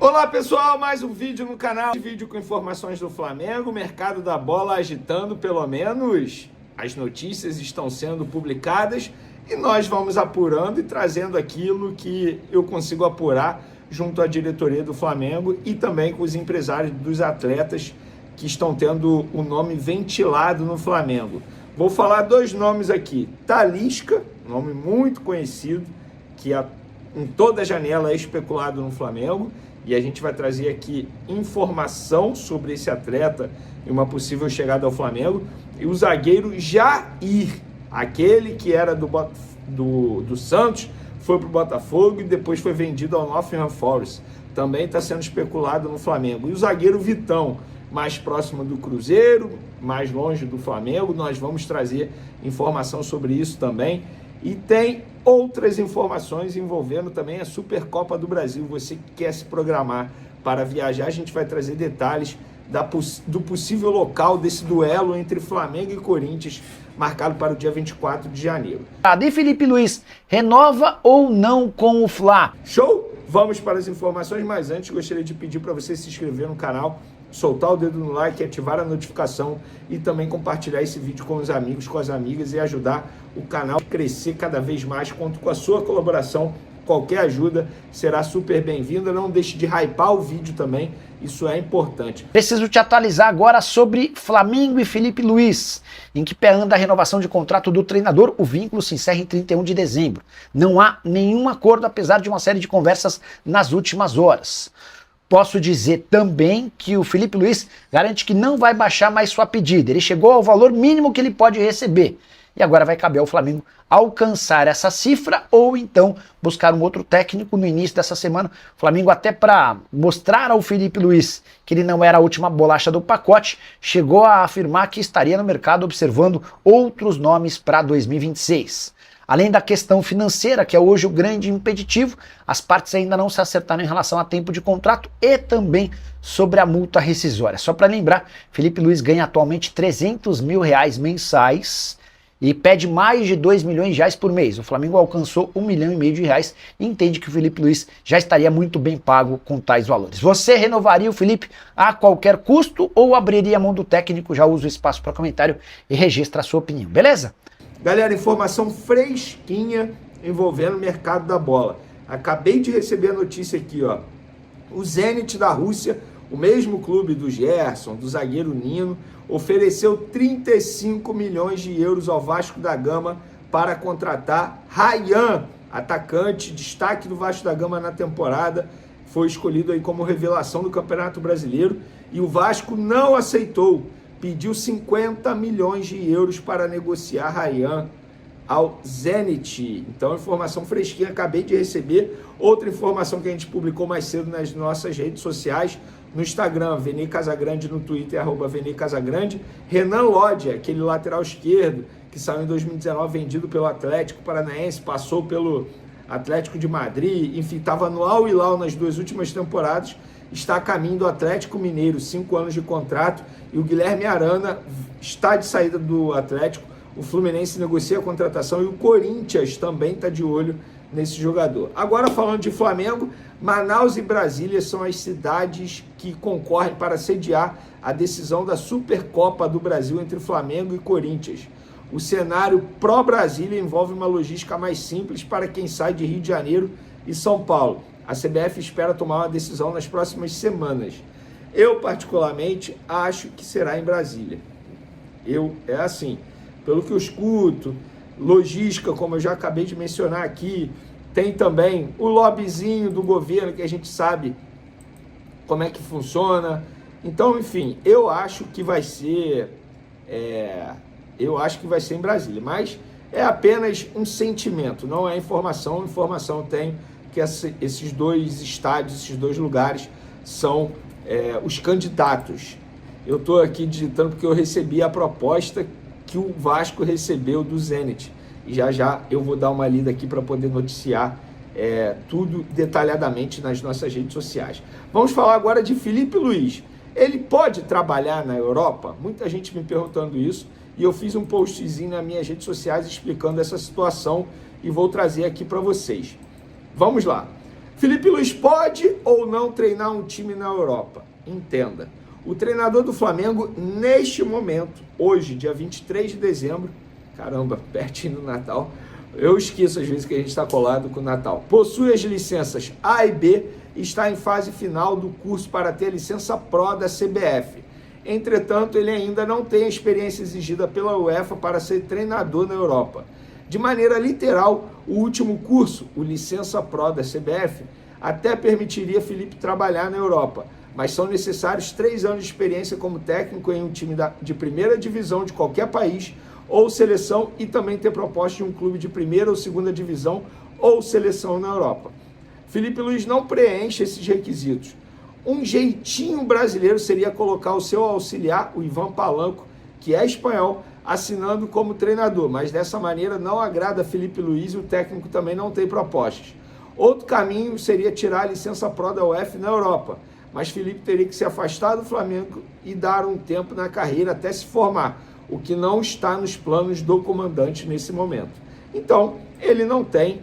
Olá pessoal, mais um vídeo no canal, vídeo com informações do Flamengo, mercado da bola agitando, pelo menos as notícias estão sendo publicadas e nós vamos apurando e trazendo aquilo que eu consigo apurar junto à diretoria do Flamengo e também com os empresários dos atletas que estão tendo o nome ventilado no Flamengo. Vou falar dois nomes aqui, Talisca, nome muito conhecido, que em toda janela é especulado no Flamengo, e a gente vai trazer aqui informação sobre esse atleta e uma possível chegada ao Flamengo. E o zagueiro Jair, aquele que era do Santos, foi para o Botafogo e depois foi vendido ao Nottingham Forest. Também está sendo especulado no Flamengo. E o zagueiro Vitão, mais próximo do Cruzeiro, mais longe do Flamengo. Nós vamos trazer informação sobre isso também. E tem outras informações envolvendo também a Supercopa do Brasil. Você que quer se programar para viajar, a gente vai trazer detalhes do possível local desse duelo entre Flamengo e Corinthians, marcado para o dia 24 de janeiro. E Felipe Luiz, renova ou não com o Fla? Show? Vamos para as informações, mas antes gostaria de pedir para você se inscrever no canal, soltar o dedo no like, ativar a notificação e também compartilhar esse vídeo com os amigos, com as amigas e ajudar o canal a crescer cada vez mais. Conto com a sua colaboração, qualquer ajuda será super bem-vinda. Não deixe de hypar o vídeo também, isso é importante. Preciso te atualizar agora sobre Flamengo e Felipe Luiz. Em que pé anda a renovação de contrato do treinador? O vínculo se encerra em 31 de dezembro. Não há nenhum acordo, apesar de uma série de conversas nas últimas horas. Posso dizer também que o Felipe Luiz garante que não vai baixar mais sua pedida. Ele chegou ao valor mínimo que ele pode receber. E agora vai caber ao Flamengo alcançar essa cifra ou então buscar um outro técnico no início dessa semana. O Flamengo, até para mostrar ao Felipe Luiz que ele não era a última bolacha do pacote, chegou a afirmar que estaria no mercado observando outros nomes para 2026. Além da questão financeira, que é hoje o grande impeditivo, as partes ainda não se acertaram em relação a tempo de contrato e também sobre a multa rescisória. Só para lembrar, Felipe Luiz ganha atualmente R$300 mil mensais e pede mais de R$2 milhões por mês. O Flamengo alcançou R$1,5 milhão e entende que o Felipe Luiz já estaria muito bem pago com tais valores. Você renovaria o Felipe a qualquer custo ou abriria a mão do técnico? Já usa o espaço para comentário e registra a sua opinião, beleza? Galera, informação fresquinha envolvendo o mercado da bola. Acabei de receber a notícia aqui, ó. O Zenit da Rússia, o mesmo clube do Gerson, do zagueiro Nino, ofereceu 35 milhões de euros ao Vasco da Gama para contratar Ryan, atacante, destaque do Vasco da Gama na temporada. Foi escolhido aí como revelação do Campeonato Brasileiro e o Vasco não aceitou. Pediu 50 milhões de euros para negociar Ryan ao Zenit. Então, informação fresquinha, acabei de receber. Outra informação que a gente publicou mais cedo nas nossas redes sociais, no Instagram, Vene Casagrande, no Twitter, @Vene Casagrande. Renan Lodge, aquele lateral esquerdo que saiu em 2019, vendido pelo Atlético Paranaense, passou pelo Atlético de Madrid, enfim, estava no Al Hilal nas duas últimas temporadas, está a caminho do Atlético Mineiro, 5 anos de contrato, e o Guilherme Arana está de saída do Atlético. O Fluminense negocia a contratação e o Corinthians também está de olho nesse jogador. Agora, falando de Flamengo, Manaus e Brasília são as cidades que concorrem para sediar a decisão da Supercopa do Brasil entre Flamengo e Corinthians. O cenário pró-Brasília envolve uma logística mais simples para quem sai de Rio de Janeiro e São Paulo. A CBF espera tomar uma decisão nas próximas semanas. Eu, particularmente, acho que será em Brasília. É assim, pelo que eu escuto, logística, como eu já acabei de mencionar aqui, tem também o lobbyzinho do governo, que a gente sabe como é que funciona. Então, enfim, eu acho que vai ser em Brasília, mas é apenas um sentimento, não é informação. Informação tem que esses dois estádios, esses dois lugares são os candidatos. Eu estou aqui digitando porque eu recebi a proposta que o Vasco recebeu do Zenit. E já eu vou dar uma lida aqui para poder noticiar tudo detalhadamente nas nossas redes sociais. Vamos falar agora de Felipe Luiz. Ele pode trabalhar na Europa? Muita gente me perguntando isso. E eu fiz um postzinho nas minhas redes sociais explicando essa situação e vou trazer aqui para vocês. Vamos lá. Filipe Luís pode ou não treinar um time na Europa? Entenda, o treinador do Flamengo, neste momento, hoje, dia 23 de dezembro, caramba, pertinho do Natal, eu esqueço às vezes que a gente está colado com o Natal, possui as licenças A e B e está em fase final do curso para ter a licença Pro da CBF. Entretanto, ele ainda não tem a experiência exigida pela UEFA para ser treinador na Europa. De maneira literal, o último curso, o Licença Pro da CBF, até permitiria Filipe trabalhar na Europa, mas são necessários 3 anos de experiência como técnico em um time de primeira divisão de qualquer país ou seleção e também ter proposta de um clube de primeira ou segunda divisão ou seleção na Europa. Filipe Luís não preenche esses requisitos. Um jeitinho brasileiro seria colocar o seu auxiliar, o Ivan Palanco, que é espanhol, assinando como treinador, mas dessa maneira não agrada Filipe Luís e o técnico também não tem propostas. Outro caminho seria tirar a licença Pro da UEFA na Europa, mas Filipe teria que se afastar do Flamengo e dar um tempo na carreira até se formar, o que não está nos planos do comandante nesse momento. Então, ele não tem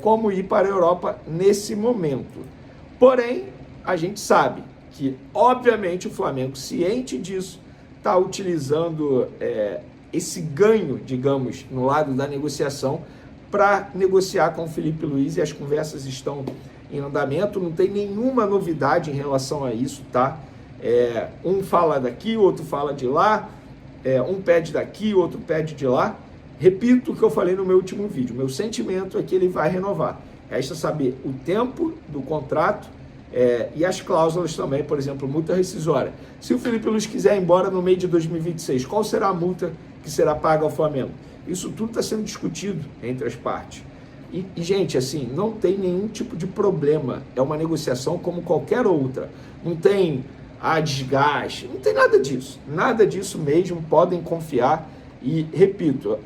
como ir para a Europa nesse momento. Porém, a gente sabe que, obviamente, o Flamengo, ciente disso, está utilizando esse ganho, digamos, no lado da negociação para negociar com o Filipe Luís e as conversas estão em andamento, não tem nenhuma novidade em relação a isso, tá? Um fala daqui, o outro fala de lá, um pede daqui, o outro pede de lá. Repito o que eu falei no meu último vídeo, meu sentimento é que ele vai renovar. Resta saber o tempo do contrato e as cláusulas também, por exemplo, multa rescisória. Se o Filipe Luís quiser ir embora no meio de 2026, qual será a multa que será paga ao Flamengo? Isso tudo está sendo discutido entre as partes. E, gente, assim, não tem nenhum tipo de problema. É uma negociação como qualquer outra. Não tem desgaste, não tem nada disso. Nada disso mesmo, podem confiar. E, repito,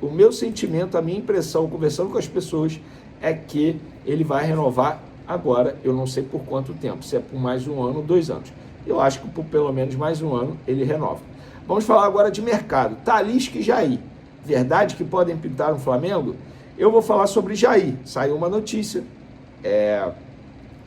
o meu sentimento, a minha impressão, conversando com as pessoas, é que ele vai renovar agora. Eu não sei por quanto tempo, se é por mais 1 ano ou 2 anos. Eu acho que por pelo menos mais 1 ano ele renova. Vamos falar agora de mercado. Talisca e Jair. Verdade que podem pintar no Flamengo? Eu vou falar sobre Jair. Saiu uma notícia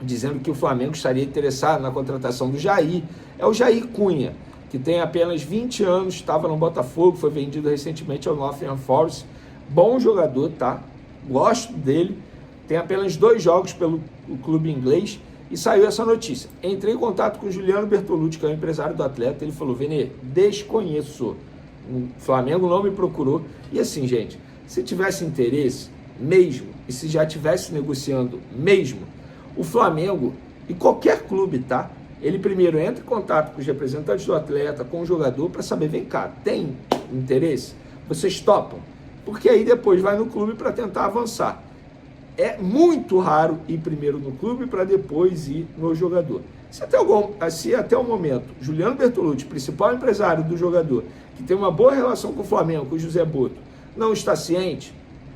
dizendo que o Flamengo estaria interessado na contratação do Jair. É o Jair Cunha, que tem apenas 20 anos, estava no Botafogo, foi vendido recentemente ao Nottingham Forest. Bom jogador, tá? Gosto dele. Tem apenas 2 jogos pelo clube inglês e saiu essa notícia. Entrei em contato com o Juliano Bertolucci, que é o empresário do atleta. Ele falou: Vene, desconheço. O Flamengo não me procurou. E assim, gente, se tivesse interesse mesmo, e se já estivesse negociando mesmo, o Flamengo e qualquer clube, tá? Ele primeiro entra em contato com os representantes do atleta, com o jogador, para saber, vem cá, tem interesse? Vocês topam? Porque aí depois vai no clube para tentar avançar. É muito raro ir primeiro no clube para depois ir no jogador. Se até o momento, Juliano Bertolucci, principal empresário do jogador, que tem uma boa relação com o Flamengo, com o José Boto, não está ciente,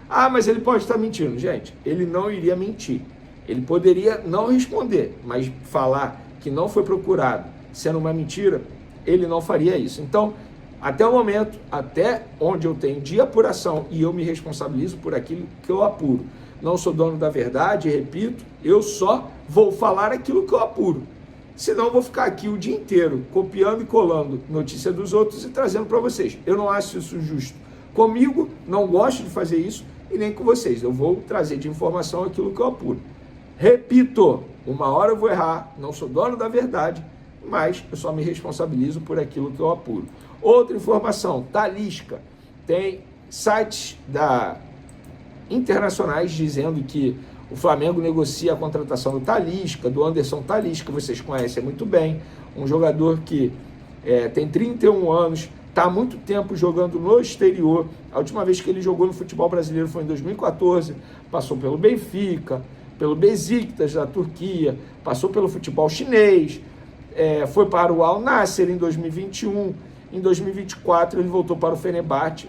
mas ele pode estar mentindo. Gente, ele não iria mentir. Ele poderia não responder, mas falar que não foi procurado, sendo uma mentira, ele não faria isso. Então, até o momento, até onde eu tenho de apuração, e eu me responsabilizo por aquilo que eu apuro. Não sou dono da verdade, repito, eu só vou falar aquilo que eu apuro. Senão eu vou ficar aqui o dia inteiro copiando e colando notícia dos outros e trazendo para vocês. Eu não acho isso justo. Comigo, não gosto de fazer isso e nem com vocês. Eu vou trazer de informação aquilo que eu apuro. Repito, uma hora eu vou errar, não sou dono da verdade, mas eu só me responsabilizo por aquilo que eu apuro. Outra informação, Talisca. Tem sites internacionais dizendo que o Flamengo negocia a contratação do Talisca, do Anderson Talisca, vocês conhecem muito bem, um jogador que tem 31 anos, está há muito tempo jogando no exterior. A última vez que ele jogou no futebol brasileiro foi em 2014, passou pelo Benfica, pelo Besiktas da Turquia, passou pelo futebol chinês, foi para o Al Nassr em 2021, em 2024 ele voltou para o Fenerbahçe,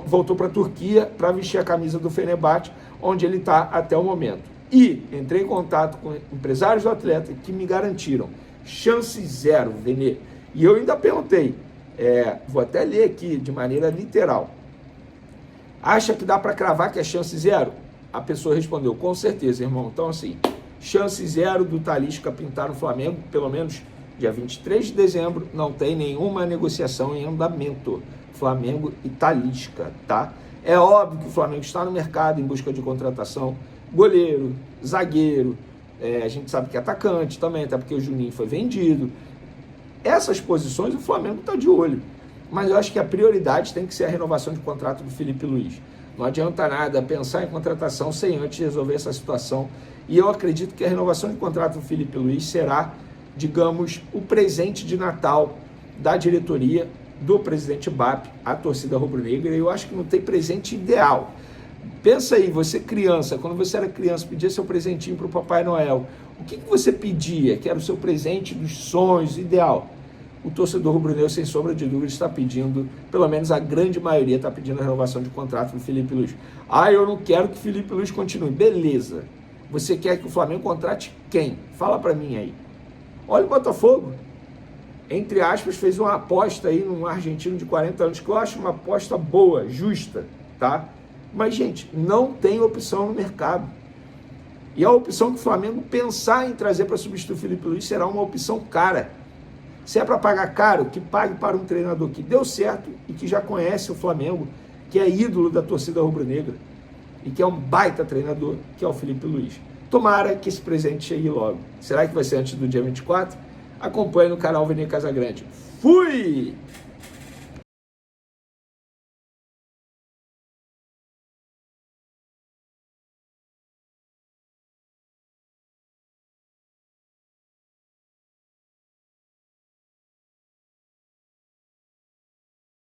voltou para a Turquia para vestir a camisa do Fenerbahçe, onde ele está até o momento. E entrei em contato com empresários do atleta que me garantiram chance 0, Vene. E eu ainda perguntei, vou até ler aqui de maneira literal. Acha que dá para cravar que é chance 0? a pessoa respondeu, com certeza, irmão. Então, assim, chance zero do Talisca pintar no Flamengo, pelo menos dia 23 de dezembro, não tem nenhuma negociação em andamento. Flamengo e Talisca, tá? É óbvio que o Flamengo está no mercado em busca de contratação, goleiro, zagueiro, a gente sabe que é atacante também, até porque o Juninho foi vendido. Essas posições o Flamengo está de olho, mas eu acho que a prioridade tem que ser a renovação de contrato do Felipe Luiz. Não adianta nada pensar em contratação sem antes resolver essa situação, e eu acredito que a renovação de contrato do Felipe Luiz será, digamos, o presente de Natal da diretoria, do presidente BAP, à torcida rubro-negra. Eu acho que não tem presente ideal. Pensa aí, você criança, quando você era criança, pedia seu presentinho para o Papai Noel. O que você pedia, que era o seu presente dos sonhos ideal? O torcedor rubro-negro, sem sombra de dúvida, está pedindo, pelo menos a grande maioria está pedindo a renovação de contrato do Felipe Luiz. Ah, eu não quero que o Felipe Luiz continue. Beleza. Você quer que o Flamengo contrate quem? Fala para mim aí. Olha o Botafogo. Entre aspas, fez uma aposta aí num argentino de 40 anos, que eu acho uma aposta boa, justa, tá? Mas, gente, não tem opção no mercado. E a opção que o Flamengo pensar em trazer para substituir o Felipe Luiz será uma opção cara. Se é para pagar caro, que pague para um treinador que deu certo e que já conhece o Flamengo, que é ídolo da torcida rubro-negra e que é um baita treinador, que é o Felipe Luiz. Tomara que esse presente chegue logo. Será que vai ser antes do dia 24? Acompanhe no canal Vene Casagrande. Fui!